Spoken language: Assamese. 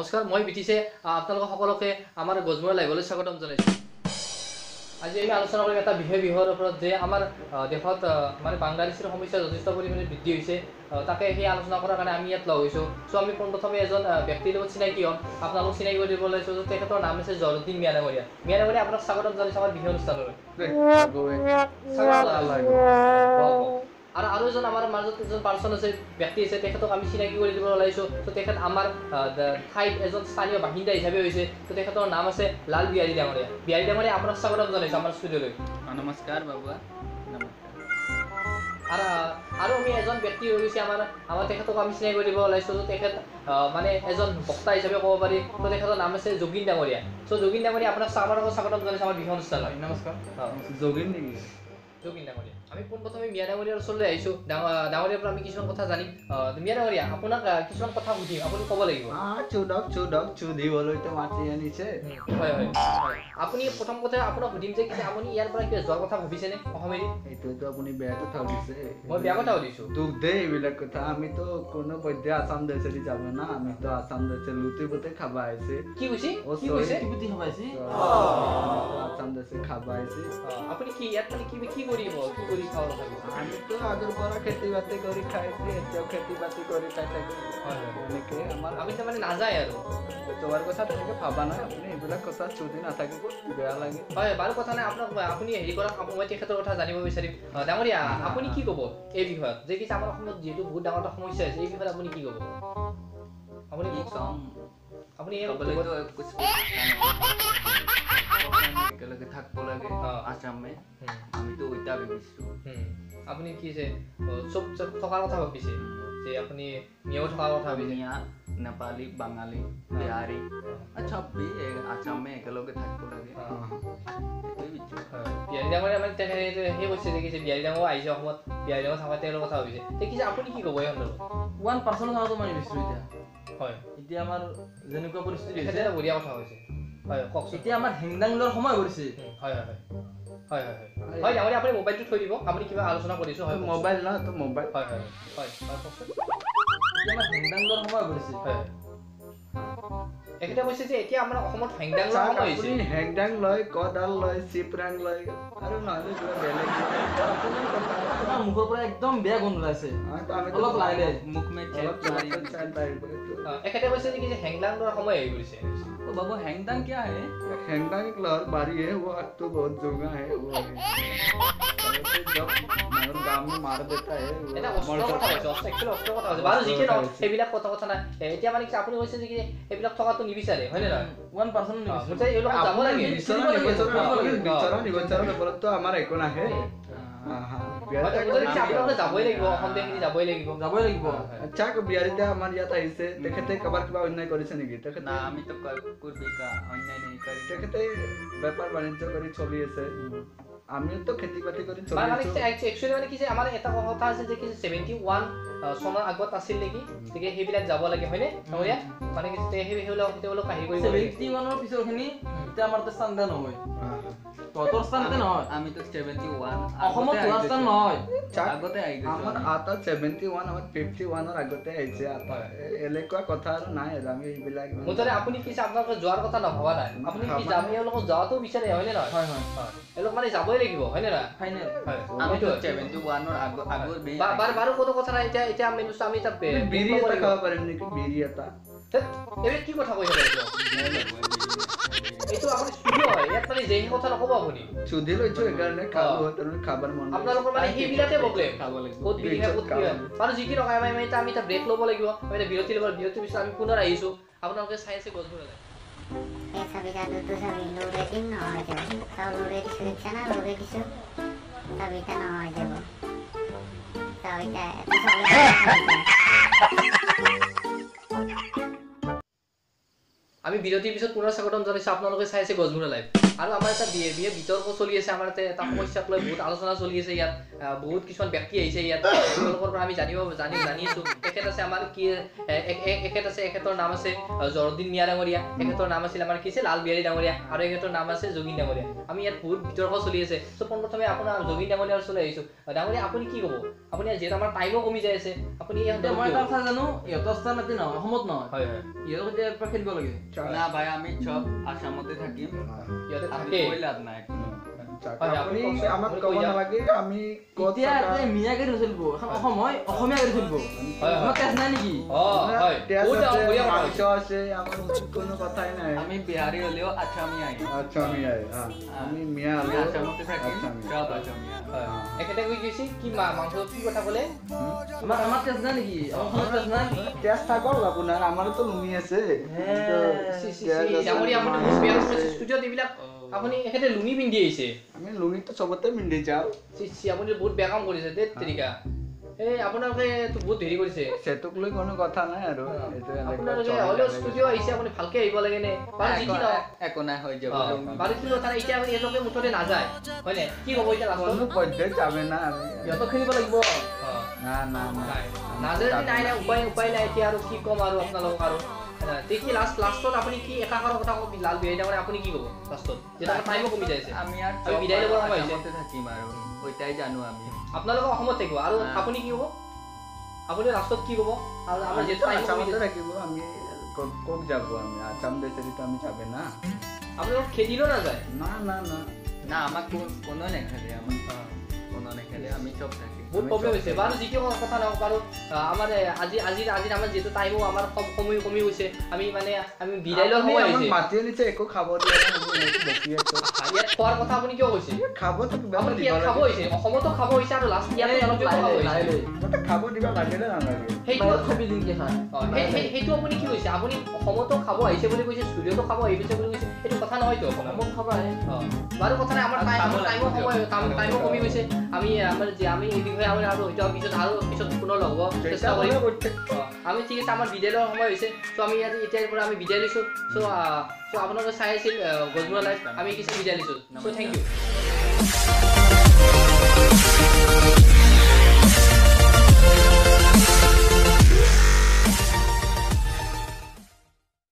নমস্কাৰ মই বিটিছে আপোনালোক সকলোকে আমাৰ গজমুৰ লাইভলৈ স্বাগতম জনাইছো আজি আমি আলোচনা কৰিম এটা বিষয়ৰ ওপৰত যে আমাৰ দেশত মানে বাংলাদেশৰ সমস্যা যথেষ্ট পৰিমাণে বৃদ্ধি হৈছে তাকে সেই আলোচনা কৰাৰ কাৰণে আমি ইয়াত লগ হৈছো সো আমি প্ৰথমে এজন ব্যক্তিৰ লগত চিনাকি হ'ম আপোনালোক চিনাকি কৰি দিব লৈছো যে তেখেতৰ নাম আছে জহৰুদ্দিন মিয়ানগৰীয়া মিয়ানগৰীয়া আপোনাক স্বাগতম জনাইছো আমাৰ বিষয় অনুষ্ঠানলৈ আৰু এজন আমাৰ মাজত এজন পাৰ্সন আছে ব্যক্তি আছে তেখেতক আমি চিনাকি কৰি দিব ওলাইছো তো তেখেত আমাৰ ঠাইত এজন স্থানীয় বাসিন্দা হিচাপে হৈছে তো তেখেতৰ নাম আছে লাল বিহাৰী ডাঙৰীয়া আপোনাক স্বাগতম জনাইছো আমাৰ ষ্টুডিঅ'লৈ নমস্কাৰ বাবুয়া নমস্কাৰ আৰু আমি এজন ব্যক্তি হৈ গৈছে আমাৰ তেখেতক আমি চিনাকি কৰি দিব ওলাইছো তো তেখেত মানে এজন বক্তা হিচাপে ক'ব পাৰি তো তেখেতৰ নাম আছে যোগিন ডাঙৰীয়া তো যোগিন ডাঙৰীয়া আপোনাক স্বাগতম জনাইছো আমাৰ বিষয় অনুষ্ঠানলৈ নমস্কাৰ যোগিন নেকি যোগিন ডাঙৰীয়া আমি পোনপ্ৰথমে মিয়া ডাঙৰীয়াৰ ওচৰলৈ আহিছো ডাঙৰীয়াৰ পৰা আমি কিছুমান কথা জানিম মিয়া ডাঙৰীয়া আপোনাক কিছুমান কথা সুধিম আপুনি ক'ব লাগিব চুদক চুধিবলৈতো মাতি আনিছে হয় আপুনি প্ৰথম কথা আপোনাক সুধিম যে আপুনি ইয়াৰ পৰা কিবা যোৱাৰ কথা ভাবিছেনে অসমেদি এইটোতো আপুনি বেয়া কথা সুধিছে মই বেয়া কথা সুধিছো দুখ দে এইবিলাক কথা আমিতো কোনো পধ্যে আসাম দেশেদি যাব না আমিতো আসাম দেশে লুটি পুটি খাবা আহিছে কি কৈছে আসাম দেশে খাবা আহিছে আপুনি কি ইয়াত মানে কি কৰিব কি কৰি খাব ভাবিছে আমিতো আগৰ পৰা খেতি বাতি কৰি খাইছি এতিয়াও খেতি বাতি কৰি খাই থাকো এনেকে আমাৰ আমি তাৰমানে নাযায় আৰু তোমাৰ কথা তেনেকে ভাবা নাই আপুনি এইবিলাক কথা চুদি নাথাকিব বেয়া লাগে হয় বাৰু কথা নাই আপোনাক আপুনি হেৰি কৰক মই তেখেতৰ কথা জানিব বিচাৰিম ডাঙৰীয়া আপুনি কি ক'ব এই বিষয়ত যে কি আমাৰ অসমত যিহেতু বহুত ডাঙৰ এটা সমস্যা আছে এই বিষয়ত আপুনি কি ক'ব আপুনি কি কম আপুনি একেলগে থাকিব লাগে আসামে আমিতো ওইটা ভাবিছো আপুনি কি যে চব থকাৰ কথা ভাবিছে যে আপুনি মিয়াও থকাৰ কথা ভাবিছে মিয়া নেপালী বাঙালী বিহাৰী চবি আসামে একেলগে থাকিব লাগে বিহাৰী ডাঙৰীয়া মানে তেখেতে সেই কৈছে যে কি বিহাৰী ডাঙৰ আহিছে অসমত বিহাৰী ডাঙৰ থকা তেওঁলোকৰ কথা ভাবিছে দেখিছে আপুনি কি ক'ব এই সন্দৰ্ভত 1% কথাটো মই বিচাৰো এতিয়া হয় এতিয়া আমাৰ যেনেকুৱা পৰিস্থিতি হৈছে এটা বঢ়িয়া কথা হৈছে হয় কওকচোন এতিয়া আমাৰ হেংদাংলৰ সময় কৰিছে হয় ডাঙৰীয়া আপুনি মোবাইলটো থৈ দিব আপুনি কিবা আলোচনা কৰিছো হয় মোবাইল না তো মোবাইল হয় কওকচোন এতিয়া আমাৰ হেংদাংলৰ সময় কৰিছে হয় একেটা কৈছে যে এতিয়া আমাৰ অসমত হেংদাংলৰ সময় হৈছে হেংদাং লয় কদাল লয় চিপৰাং লয় আৰু নহলে কিবা বেলেগ আপোনাৰ মুখৰ পৰা একদম বেয়া গোন্ধ ওলাইছে অলপ লাইলে মুখ মে একেটা কৈছে যে হেংদাংলৰ সময় আহি গৈছে तो बाबू हैंगदांग क्या है हैंगदांग एक लहर बारी है वो तो बहुत जोगा है वो है जब मगर गांव में मार देता है এটা অস্ত্র কথা হৈছে একচুয়ালি অস্ত্র কথা হৈছে বাৰু জিকে ন এইবিলাক কথা নাই এতিয়া মানে কি আপুনি কৈছে যে কি এইবিলাক থকাটো নিবিচাৰে হয় নে নহয় 1% নিবিচাৰে এই লোক যাব লাগে নিবিচাৰ বলতো আমাৰ একো নাহে যাবই লাগিব আচ্ছা বিহাৰীতে আমাৰ ইয়াত আহিছে তেখেতে কাবাৰ কিবা অন্যায় কৰিছে নেকি তেখেতে আমিতো অন্যায় নেই কৰি তেখেতে বেপাৰ বাণিজ্য কৰি চলি আছে আমিতো খেতি বাতি কৰি চলি মানে একচুয়ালি মানে কি যে আমাৰ এটা কথা আছে যে কি 71 চনৰ আগত আছিল নেকি ঠিক সেইবিলাক যাব লাগে হয়নে নৰিয়া মানে কি তেওঁলোক আহি কৰিব 71 ৰ পিছৰখিনি এতিয়া আমাৰ তো স্থান নহয় তোৰ স্থান নহয় আমি তো 71 অসমত তোৰ স্থান নহয় আগতে আহি গৈছে আমাৰ আটা 71 আমাৰ 51 ৰ আগতে আহিছে আটা এলেকুৱা কথা আৰু নাই আমি এইবিলাক মুতৰে আপুনি কি আপোনাক যোৱাৰ কথা নভবা নাই আপুনি কি যাবি এওঁলোক যাওঁতো বিচাৰে হয়নে নহয় হয় এওঁলোক মানে যাবই লাগিব হয়নে না ফাইনেল হয় আমি তো 71 ৰ আগৰ বাৰ কত কথা নাই এতিয়া আমি এটা বিৰি এটা খাব পাৰিম নেকি বিৰি এটা এবে কি কথা কৈছে এইটো আপুনি স্টুডিও হয় ইয়াত মানে যেই কথা নকব আপুনি চুধি লৈছো একাৰণে খাবৰ মন আপোনালোকৰ মানে এইবিলাকে প্ৰবলেম খাব লাগিব ক'ত বিৰি ক'ত কি আৰু যি কি ৰখাই আমি এটা ব্ৰেক ল'ব লাগিব আমি বিৰতিৰ পিছত আমি পুনৰ আহিছো আপোনালোকে চাই আছে গছবোৰ এই চাবিটা দুটো চাবি লোৰে দিন নহয় যাব তাও লোৰে দিছো ইচ্ছা না লোৰে দিছো চাবিটা নহয় যাব চাবিটা আমি বিৰতিৰ পিছত পুনৰ স্বাগতম জনাইছোঁ আপোনালোকে চাই আছে গজমুৰা লাইভ আৰু আমাৰ এটা বিয়ে বিতৰ্ক চলি আছে আমাৰ এটা সমস্যাক লৈ বহুত আলোচনা চলি আছে ইয়াত বহুত কিছুমান ব্যক্তি আহিছে ইয়াত তেওঁলোকৰ পৰা আমি জানি আছোঁ তেখেত আছে আমাৰ কি এখেতৰ নাম আছে জৰদিন মিয়া ডাঙৰীয়া এখেতৰ নাম আছিল আমাৰ কি আছে লাল বিহাৰী ডাঙৰীয়া আৰু এখেতৰ নাম আছে যোগিন ডাঙৰীয়া আমি ইয়াত বহুত বিতৰ্ক চলি আছে চ' পোনপ্ৰথমে আপোনাৰ যোগিন ডাঙৰীয়াৰ ওচৰলৈ আহিছোঁ ডাঙৰীয়া আপুনি কি ক'ব আপুনি যিহেতু আমাৰ টাইমো কমি যাই আছে আপুনি মই এটা কথা জানো ইহঁতৰ স্থান মাতি নহয় অসমত নহয় হয় হয় ইহঁতৰ সৈতে একবাৰ খেলিব লাগে না ভাই আমি সব আসামতে থাকিম ইয়াতে আমি থাকে কৈ লাভ নাই আপুনি আমাক ক'ব নালাগে আমি এতিয়া যে মিয়া গাড়ী চলিব এখন অসম হয় অসমীয়া গাড়ী চলিব আমাৰ তেজ নাই নেকি কোনো কথাই নাই আমি বিহাৰী হ'লেও আছামী আমি মিয়া আসামতে থাকিম সব আছামী এখেতে কৈ গৈছে কি মাংস কি কথা ক'লে আমাৰ তেজ নাই নেকি অসমত তেজ নাই তেজ থাকক আপোনাৰ আমাৰতো লুঙি আছে ডাঙৰীয়া আপুনি ষ্টুডিঅ'ত এইবিলাক আপুনি এখেতে লুঙি পিন্ধি আহিছে আমি লুঙিটো চবতে পিন্ধি যাওঁ আপুনি বহুত বেয়া কাম কৰিছে দেই তেৰিকা এই আপোনালোকে বহুত দেৰি কৰিছে সেইটোক লৈ কোনো কথা নাই আৰু আপোনালোকে হ'লেও ষ্টুডিঅ' আহিছে আপুনি ভালকে আহিব লাগে নে বাৰু যি কি নহওক একো নাই হৈ যাব বাৰু কি কথা এতিয়া আপুনি এওঁলোকে মুঠতে নাযায় হয়নে কি ক'ব এতিয়া লাষ্টত পৰ্যায়ত যাবে না আমি সিহঁতক খেলিব লাগিব না নাযায় যদি নাই উপায় নাই এতিয়া আৰু কি ক'ম আৰু আপোনালোকক আৰু দেখি লাষ্টত আপুনি কি একাষাৰৰ কথা ক'ব লাল বিহাৰী ডাঙৰীয়া আপুনি কি ক'ব লাষ্টত যেতিয়া টাইমো কমি যাইছে আমি আৰু বিদায় ল'ব সময় হৈছে আসামতে থাকিম আৰু ওইটাই জানো আমি আপোনালোকে অসমত থাকিব আৰু আপুনি কি ক'ব আপুনি লাষ্টত কি ক'ব আৰু আমাৰ যিহেতু আসামতে থাকিব আমি ক'ত যাব আমি আসাম বেচাৰিতো আমি যাবে না আপোনালোক খেলিলেও নাযায় না আমাক কোনো নেখেলে আমাক কোনো নেখেলে আমি সব থাকিম বহুত প্ৰব্লেম হৈছে বাৰু যি কি কথা নহওক বাৰু আমাৰ আজি আমাৰ যিহেতু টাইমো আমাৰ সময় কমি গৈছে আমি বিদায় লোৱাৰ সময় হৈছে মাতি আনিছে একো খাব দিয়া ইয়াত খোৱাৰ কথা আপুনি কিয় কৈছে খাবতো আপুনি ইয়াত খাব হৈছে অসমতো খাব হৈছে আৰু লাষ্ট ইয়াত খাব দিবা লাগে নে নালাগে সেইটো আপুনি কি কৈছে আপুনি অসমতো খাব আহিছে বুলি কৈছে ষ্টুডিঅ'তো খাব আহিছে বুলি কৈছে সেইটো কথা নহয়তো অসমত খাব আহে বাৰু কথা নাই আমাৰ টাইমো কমি গৈছে আমি এই বিষয়ে আমি আৰু পিছত পুনৰ লগ হ'ব চেষ্টা কৰিম আমি ঠিক আছে আমাৰ বিদায় লোৱাৰ সময় হৈছে চ' আমি এতিয়াৰ পৰা আমি বিদায় লৈছোঁ চ' আপোনালোকে চাই আছিল গজমুৰা লাইভ আমি কিছু বিদায় লৈছোঁ চ' থেংক ইউ